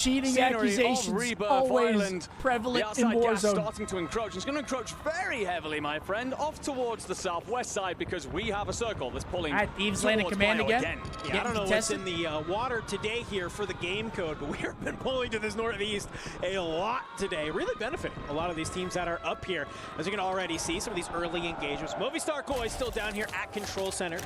Cheating accusations always prevalent in Warzone. Starting to encroach. It's going to encroach very heavily, my friend, off towards the southwest side because we have a circle that's pulling. All right, Thieves landing command again. Yeah, I don't know what's in the water today here for the game code, but we have been pulling to this northeast a lot today, really benefiting a lot of these teams that are up here. As you can already see, some of these early engagements. Movistar Koi still down here at Control Center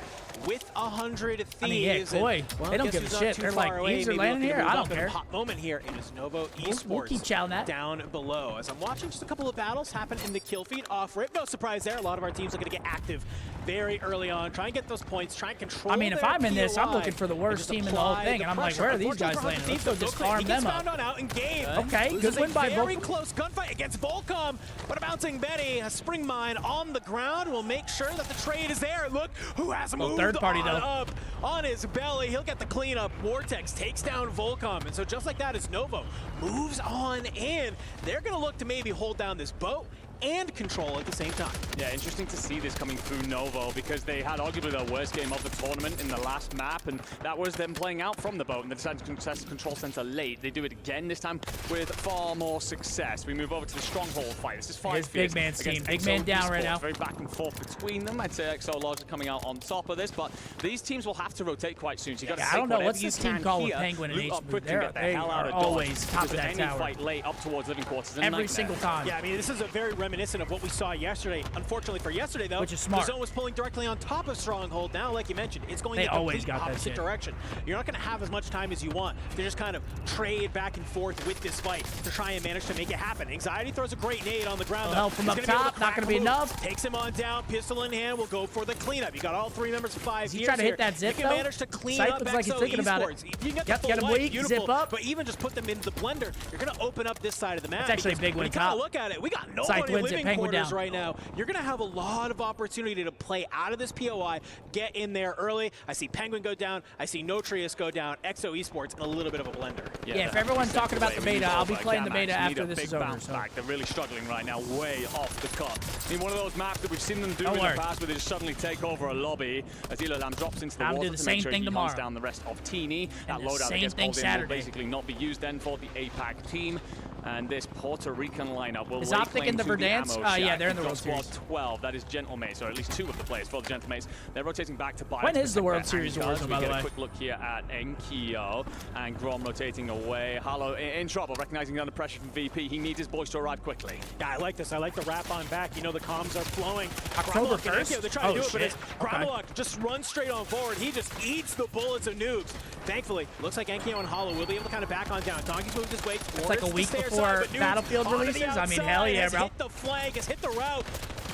with 100 Thieves. I mean, yeah, Koi, well, they don't give a shit. They're like, Thieves are landing here? I don't care. Hot moment here. It is Novo Esports we'll keep chowing that down below. As I'm watching just a couple of battles happen in the kill feed off rip. No surprise there. A lot of our teams looking to get active very early on. Try and get those points. Try and control. I mean, if I'm in this, I'm looking for the worst team in the whole thing, and I'm like, where are these guys landing? Let's go just farm them up. On out in game. Okay, good win by very close gunfight against Volcom, but a bouncing Betty, a spring mine on the ground will make sure that the trade is there. Look who has moved third party up on his belly. He'll get the cleanup. Vortex takes down Volcom, and so just like that, as Novo moves on in, they're going to look to maybe hold down this boat and control at the same time. Yeah, interesting to see this coming through Novo because they had arguably their worst game of the tournament in the last map, and that was them playing out from the boat, and they decided to contest Control Center late. They do it again, this time with far more success. We move over to the Stronghold fight. This is 5 Big Man's team. Big Man down right now. Very back and forth between them. I'd say XO Logs are coming out on top of this, but these teams will have to rotate quite soon. So you got to I don't know. What's this team called with Penguin and H-Move? They are always top of that tower. Fight late up towards living quarters. Every single time. Yeah, I mean, this is a very reminiscent of what we saw yesterday. Unfortunately for yesterday, though, which is smart. The zone was pulling directly on top of Stronghold. Now, like you mentioned, it's going in the complete opposite direction. You're not going to have as much time as you want to just kind of trade back and forth with this fight to try and manage to make it happen. Anxiety throws a great nade on the ground. Help from up top, not going to be enough. Takes him on down, pistol in hand, will go for the cleanup. You got all three members of 5 He's trying to hit that zip, you can manage to clean up looks like he's thinking about it. You can get get him weak, zip up. But even just put them into the blender, you're going to open up this side of the map. It's actually a big win top. Look at it. We got nobody living quarters right now. You're going to have a lot of opportunity to play out of this POI, get in there early. I see Penguin go down. I see Notrius go down. XO Esports in a little bit of a blender. Yeah, if everyone's talking about the beta, I'll be playing the beta after this is over. They're really struggling right now, way off the cut. I mean, one of those maps that we've seen them do in the past where they just suddenly take over a lobby as Elalam drops into the water do the same thing tomorrow. Down the rest of Teeny. That loadout against Golden will basically not be used then for the APAC team. And this Puerto Rican lineup will lay Optic in the Verdansk? yeah, they're in the World Series. Squad 12, that is Gentlemates, or at least 2 of the players for the Gentlemates. They're rotating back to Bio. When is the World Series Warzone, by the way? A quick look here at Enkyo, and Grom rotating away. Halo in trouble, recognizing under pressure from VP. He needs his boys to arrive quickly. Yeah, I like this. I like the wrap on back. You know the comms are flowing. October 1st? They're trying to do it, but it's Gramalok just runs straight on forward. He just eats the bullets of noobs. Thankfully, looks like Enkyo and Halo will be able to kind of back on down. Donkey's moved his way towards it's like a week before Battlefield releases. I mean, hell yeah, bro. Hit the flank, has hit the route.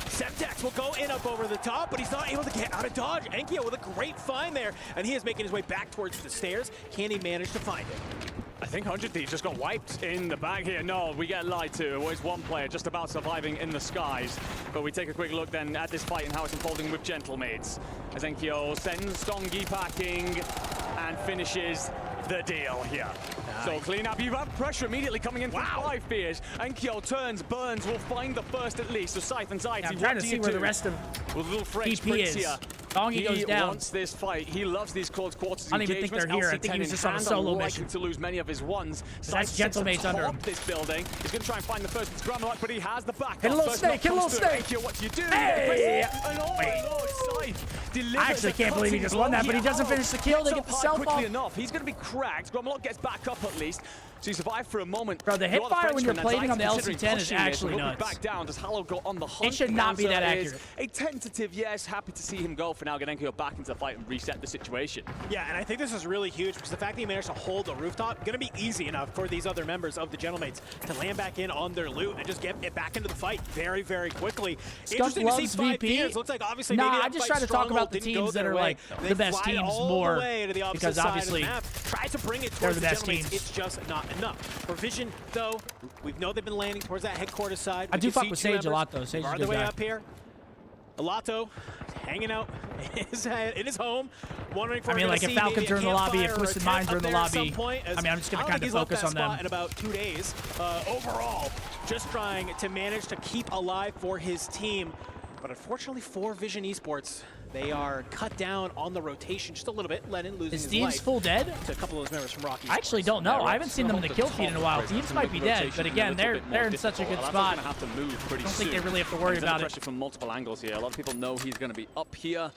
Semtex will go in up over the top, but he's not able to get out of dodge. Enkyo with a great find there, and he is making his way back towards the stairs. Can he manage to find it? I think 100 Thieves just got wiped in the bag here. No, we get lied to. Always one player just about surviving in the skies. But we take a quick look then at this fight and how it's unfolding with Gentlemates. As Enkyo sends Stongy packing and finishes the deal here. Nice. So clean up. You have pressure immediately coming in from 5 Fears. Enkyo turns, burns, will find the first at least. So Scythe and Anxiety. I'm trying to see where the rest of with little French PP is. Here. Dongy goes down. He wants this fight. He loves these close quarters I don't even think they're here. I think he was just on a solo mission. To lose many of his ones. That's Gentlemates under him. This building. He's going to try and find the first. It's Gramalok, but he has the back. Hit a little snake. Hit a little snake. What do you do? Hey! I actually can't believe he just won that, but he doesn't finish the kill. They get the self off. Enough. He's going to be cracked. Gramalok gets back up at least. So he survived for a moment. Bro, the hip fire when you're plating on the LC-10 is actually nuts. Back down. Does Halo go on the hunt? It should not be that accurate. A tentative yes. Happy to see him go for now. Get Enkyo back into the fight and reset the situation. Yeah, and I think this is really huge because the fact that he managed to hold the rooftop going to be easy enough for these other members of the Gentlemates to land back in on their loot and just get it back into the fight very, very quickly. Scump loves VP. Looks like obviously I just try to talk about the teams that are like the best teams more because obviously try to bring it they're towards the best teams. It's just not enough. For Vision, though, we know they've been landing towards that headquarters side. I do fuck with Sage a lot, though. Sage is a good guy. Up here. Alato hanging out in his home, wondering for. I mean, like if Falcons are in the lobby, if Twisted Minds are in the lobby, I mean, I'm just gonna kind of focus on them. In about 2 days, overall, just trying to manage to keep alive for his team. But unfortunately for Vision Esports, They are cut down on the rotation just a little bit. Lennon losing Is his Thieves life full dead? to a couple of those members from Rocky. I actually don't know. I haven't seen them in the kill feed in a while. Thieves might be dead, but again, they're in such a good spot. Have to move pretty I don't think they soon. really have to worry about it. Pressure from multiple angles here. A lot of people know he's going to be up here.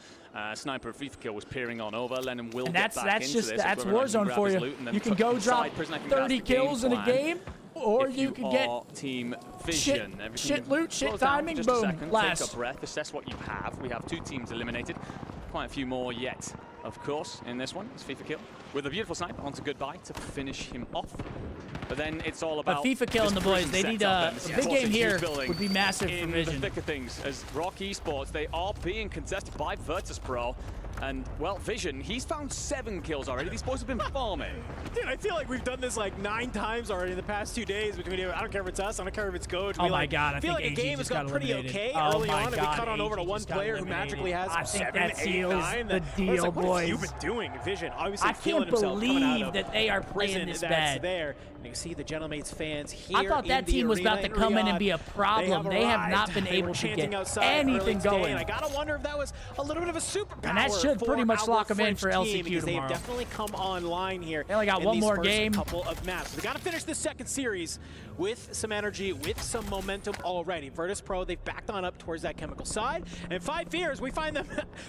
Sniper of FIFA Kill was peering on over. Lennon will get back into this. That's Warzone for you. You can go drop 30 kills in a game, or you can get team vision. Shit loot, shit timing, boom, blast. Take a breath, assess what you have. We have 2 teams eliminated. Quite a few more yet, of course, in this one. It's FIFA Kill with a beautiful sniper onto Goodbye to finish him off. But then it's all about FIFA Kill and the boys. They need a big game here. Would be massive for Vision. In the thick of things, as Rock Esports, they are being contested by Virtus.pro. And, well, Vision, he's found 7 kills already. These boys have been farming. Dude, I feel like we've done this like 9 times already in the past 2 days between I don't care if it's us, I don't care if it's Code. Oh my god, I feel think like a game has gone pretty okay early on, and we cut on over to one player who magically has I think 7, that 8, seals 9. the deal, What boys. have you been doing, Vision? Obviously I feeling can't himself coming out believe of that they are playing this bad. There. And you can see the Gentlemates fans here. I thought that team was about to come in and be a problem. They have not been able to get anything going. I gotta wonder if that was a little bit of a superpower. And that should pretty much lock them in for LCQ tomorrow. They've definitely come online here. They only got one more game. Couple of maps. They got to finish this second series with some energy, with some momentum already. Virtus.pro, they've backed on up towards that chemical side. And 5 Fears, we find them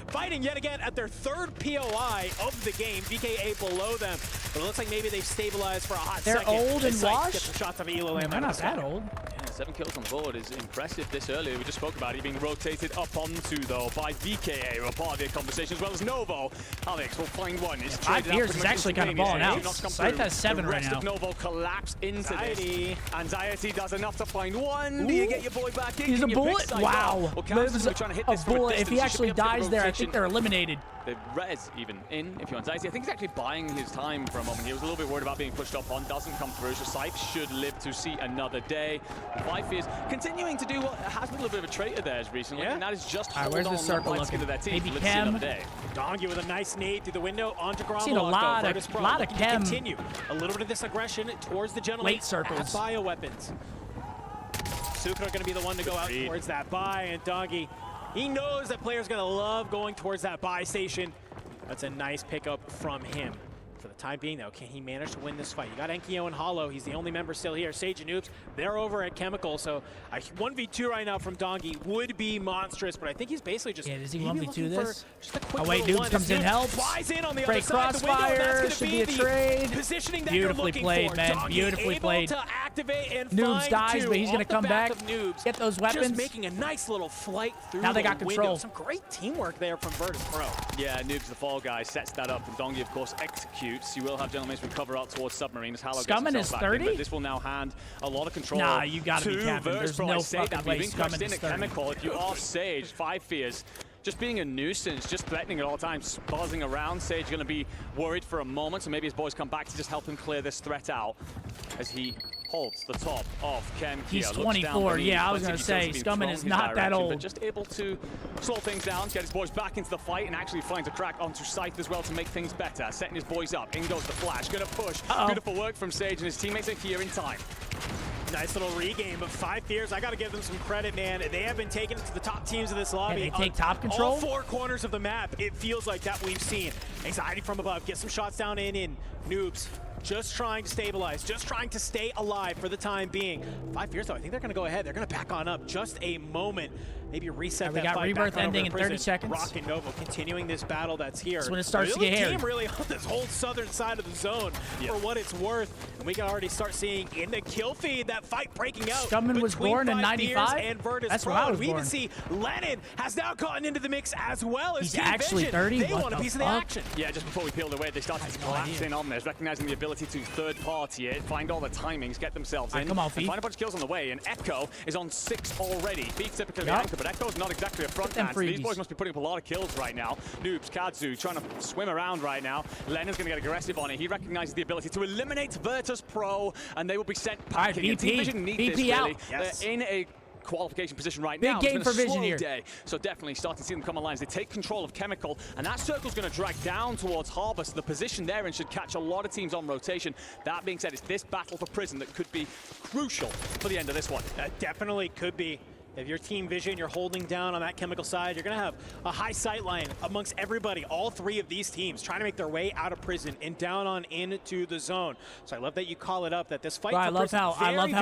fighting yet again at their 3rd POI of the game. VKA below them. But it looks like maybe they've stabilized for a hot second. They're old and washed? Get some shots of Elo. They're not that old. Yeah, 7 kills on the board is impressive this early. We just spoke about it being rotated up onto, though, by VKA, who are part of the conversation, as well as Novo. Alex will find one. 5 Fears is actually kind of balling out. Scythe has 7 right now. The rest of Novo collapse into this. Anxiety does enough to find one. Ooh. Do you get your boy back in? He's a bullet? Wow. Lives a bullet. If he actually dies there, I think they're eliminated. The res even in, if you're Anxiety. I think he's actually buying his time for a moment. He was a little bit worried about being pushed up on. Doesn't come through. So Scythe should live to see another day. 5 Fears continuing to do what has been a little bit of a trait of theirs recently. Yeah. And that is just hold where's on the circle looking? to their team. Maybe Let's Chem. Dongy with a nice nade through the window onto Grommelot. Seen a lot of Chem. Continue a little bit of this aggression towards the gentleman. Late circles. Bioweapons. Sucre going to be the one to go out towards that buy, and Dongy, he knows that players going to love going towards that buy station. That's a nice pickup from him. For the time being, though, can he manage to win this fight? You got Enkyo and Hollow. He's the only member still here. Sage and Noobs, they're over at Chemical. So a 1v2 right now from Dongy would be monstrous, but I think he's basically just... Yeah, does he 1v2 this? Just a quick oh, wait, Noobs comes in, helps. Flies in on the Break other side. crossfire, should be a trade. Positioning that beautifully you're played, for. man. Dongy beautifully played. To activate and Noobs dies, but he's going to come back, get those weapons. Just making a nice little flight through now they got the control. Window. Some great teamwork there from Virtus.pro. Yeah, Noobs, the fall guy, sets that up, and Dongy, of course, executes. You will have Gentlemen recover out towards Submarine as Hallow Scump gets is back 30? in, but this will now hand a lot of control. Nah, you gotta be to capping. There's Virtus.pro. no I say fucking that, way being Scump crushed in is at 30. Chemical. If you are Sage, 5 Fears, just being a nuisance, just threatening at all times, buzzing around. Sage going to be worried for a moment, so maybe his boys come back to just help him clear this threat out as he holds the top of Chem. He's 24, yeah, I was going to say, Scumman is not that old. But just able to slow things down, get his boys back into the fight, and actually finds a crack onto Scythe as well to make things better. Setting his boys up, in goes the flash, going to push. Beautiful work from Sage, and his teammates are here in time. Nice little regain, but 5 Fears, I got to give them some credit, man. They have been taking it to the top teams of this lobby. And they take top control? All 4 corners of the map, it feels like that we've seen. Anxiety from above, get some shots down in. Noobs, just trying to stabilize, just trying to stay alive for the time being. 5 Fears, though, I think they're going to go ahead. They're going to back on up just a moment. Maybe reset that fight. We got Rebirth ending in 30 prison. seconds. Rock and Novo continuing this battle that's here. That's when it starts to get hairy. Team really on this whole southern side of the zone for what it's worth. And we can already start seeing in the kill feed that fight breaking out. Scumman was born in 95? And Virtus That's when I was we born. even see Lennon has now gotten into the mix as well as He's actually 30? They want a piece of the action. Yeah, just before we peeled away, they started to collapse in on this, recognizing the ability to third party it, find all the timings, get themselves in. Come on, find a bunch of kills on the way, and Echo is on 6 already. Feed's typically the anchor, but Echo's not exactly a front hand. So these boys must be putting up a lot of kills right now. Noobs, Kadzu trying to swim around right now. Lennon's going to get aggressive on it. He recognizes the ability to eliminate Virtus.pro, and they will be sent packing. Right, Team Vision need this, out. really. Yes. They're in a qualification position right Big now. game for Vision here. Day. So definitely starting to see them come online as they take control of Chemical, and that circle's going to drag down towards Harbor, so the position there and should catch a lot of teams on rotation. That being said, it's this battle for Prison that could be crucial for the end of this one. That definitely could be. If you're Team Vision, you're holding down on that chemical side, you're going to have a high sight line amongst everybody, all three of these teams, trying to make their way out of prison and down on into the zone. So I love that you call it up, that this fight Bro, for I love prison, how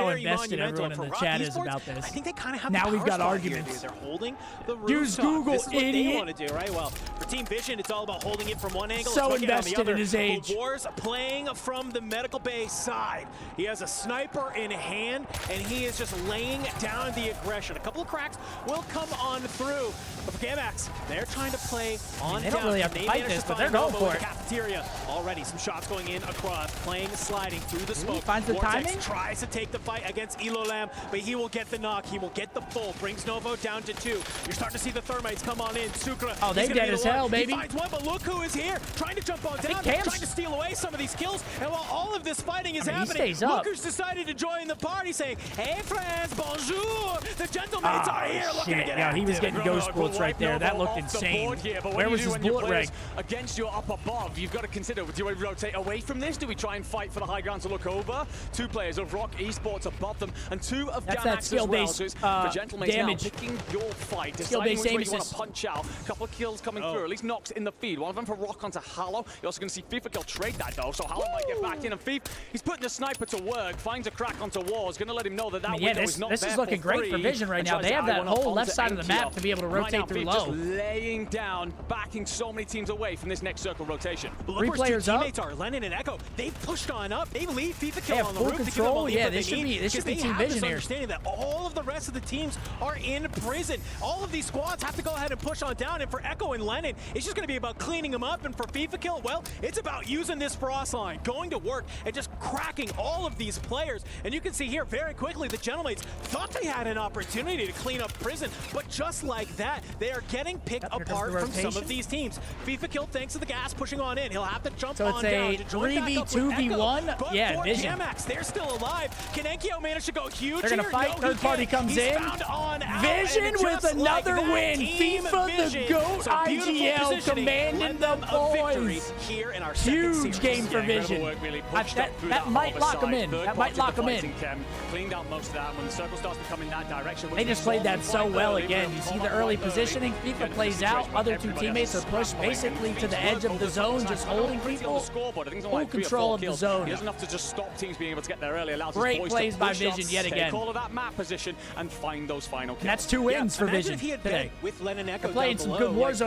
very invested monumental. everyone in For the Rock chat is Esports, about this. I think they kind of have Now the we've power got spot arguments. Here, dude. They're holding the Use rooftop. Google, This is what idiot. they want to do, right? Well, for Team Vision, it's all about holding it from one angle. So and invested on the other. in his age. Wars playing from the medical bay side. He has a sniper in hand, and he is just laying down the aggression. A couple of cracks will come on through. But for Gamax, they're trying to play on they down. don't really have to They fight managed this, to but they're find going Nova for with it. the cafeteria. Already some shots going in across, playing, sliding through the smoke. finds the Vortex timing. tries to take the fight against Elolam, but he will get the knock. He will get the full. Brings Novo down to 2. You're starting to see the Thermites come on in. Sukra. Oh, they dead as hell, baby. He finds one, but look who is here. Trying to jump on down, Cam's- trying to steal away some of these kills. And while all of this fighting is he happening, stays up. Looker's decided to join the party, saying, "Hey friends, bonjour. The gentlemen are here looking to get Yeah, he was active." getting ghost bullets right there. That looked insane. Where was his bullet rank? Against you up above, you've got to consider, do we rotate away from this? Do we try and fight for the high ground to look over? 2 players of Rock Esports above them, and 2 of That's that Gamax as well. skill-based, So it's the gentlemen now damage. picking your fight, deciding Skill-based which way aim you want assist. to punch out. A couple of kills coming through, at least knocks in the feed. One of them for Rock onto Hallow. You're also going to see FIFA kill trade that though, so Hallow might get back in, and Thief, he's putting the sniper to work, finds a crack onto Wars, going to let him know that that window is not this there is looking for great free, for Vision right and now. tries They to have eye that one up whole onto left side of the map Enkyo. to be able to Right rotate now, through Thief low. just laying down, backing so many teams away from this next circle rotation. But Three look where players two up. teammates are. Lennon and Echo, they've pushed on up. They leave FIFA They kill have on the full roof to give them control. a lead Yeah, that this they should need, be because they Team have Vision this here. understanding that all of the rest of the teams are in prison. All of these squads have to go ahead and push on down. And for Echo and Lennon, it's just going to be about cleaning them up. And for FIFA kill, well, it's about using this frost line, going to work, and just cracking all of these players. And you can see here very quickly, the Gentlemates thought they had an opportunity to clean up prison, but just like that, they are getting picked apart from some of these teams. FIFA kill thanks to the gas pushing on in. He'll have to jump So on it's down a to join back up with 3v2v1? Echo. But Yeah, for Vision. Gamax, they're still alive. Can Enkyo manage to go huge They're gonna here? fight. No, he Third party can't. comes He's in. found on out, Vision and with just another like that, win. Team FIFA the Vision. GOAT So beautiful IGL positioning commanding led the them a victory boys. here in our second Huge series. game for Incredible Vision. work, really pushed up through That might harbour lock them side. in. Third That might party lock them in. deflecting Chem, cleaned out most of that. When the circle starts to come in that direction, They just played that so well again. You see the early positioning. FIFA plays out. Other 2 teammates are pushed basically to the edge of the zone, just holding people. Full control of the zone. He doesn't have to just stop teams being able to get there early. Allows Great his boys plays to by push Vision up, yet take again. all of that map position and find those final kills. And that's 2 wins for Imagine Vision if he had today. been with Lennon Echo They're playing down some below, good like, Warzone